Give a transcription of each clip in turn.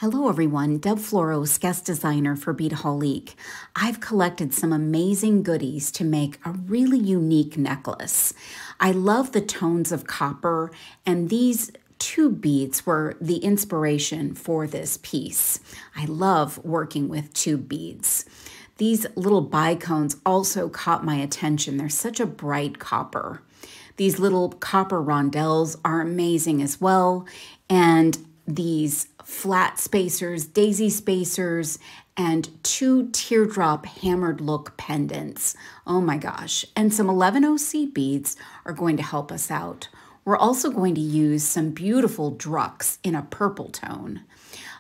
Hello everyone, Deb Floros, guest designer for Beadaholique. I've collected some amazing goodies to make a really unique necklace. I love the tones of copper, and these tube beads were the inspiration for this piece. I love working with tube beads. These little bicones also caught my attention. They're such a bright copper. These little copper rondelles are amazing as well, and these flat spacers, daisy spacers, and two teardrop hammered look pendants. Oh my gosh. And some 11O seed beads are going to help us out. We're also going to use some beautiful drucks in a purple tone.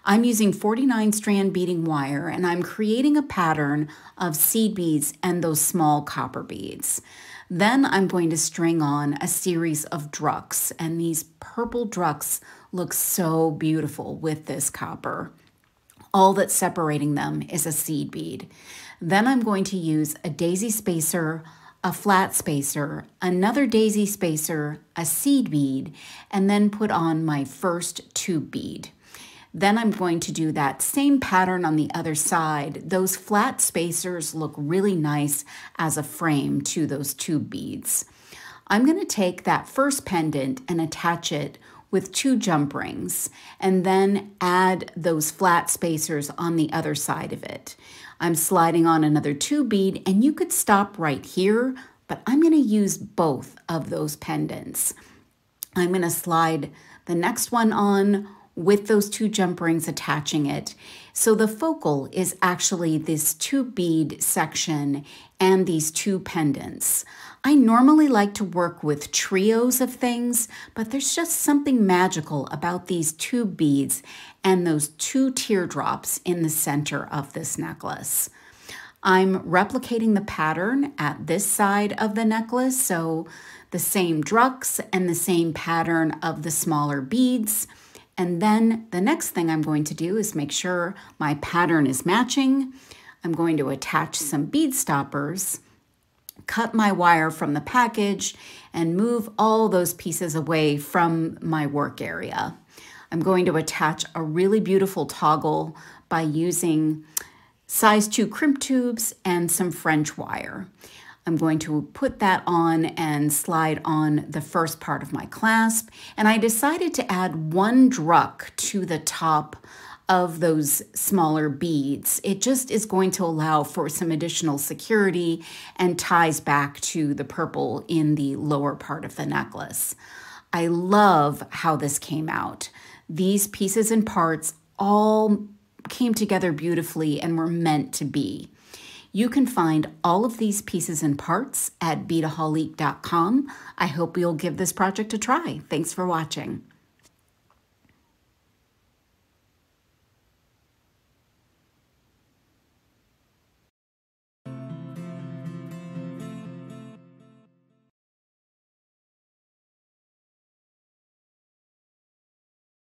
I'm using 49 strand beading wire, and I'm creating a pattern of seed beads and those small copper beads. Then I'm going to string on a series of drucks, and these purple drucks look so beautiful with this copper. All that's separating them is a seed bead. Then I'm going to use a daisy spacer, a flat spacer, another daisy spacer, a seed bead, and then put on my first tube bead. Then I'm going to do that same pattern on the other side. Those flat spacers look really nice as a frame to those tube beads. I'm going to take that first pendant and attach it with 2 jump rings, and then add those flat spacers on the other side of it. I'm sliding on another tube bead, and you could stop right here, but I'm going to use both of those pendants. I'm going to slide the next one on with those 2 jump rings attaching it. So the focal is actually this tube bead section and these 2 pendants. I normally like to work with trios of things, but there's just something magical about these tube beads and those 2 teardrops in the center of this necklace. I'm replicating the pattern at this side of the necklace, so the same drucks and the same pattern of the smaller beads. And then the next thing I'm going to do is make sure my pattern is matching. I'm going to attach some bead stoppers, cut my wire from the package, and move all those pieces away from my work area. I'm going to attach a really beautiful toggle by using size 2 crimp tubes and some French wire. I'm going to put that on and slide on the first part of my clasp. And I decided to add 1 druck to the top of those smaller beads. It just is going to allow for some additional security and ties back to the purple in the lower part of the necklace. I love how this came out. These pieces and parts all came together beautifully and were meant to be. You can find all of these pieces and parts at beadaholique.com. I hope you'll give this project a try. Thanks for watching.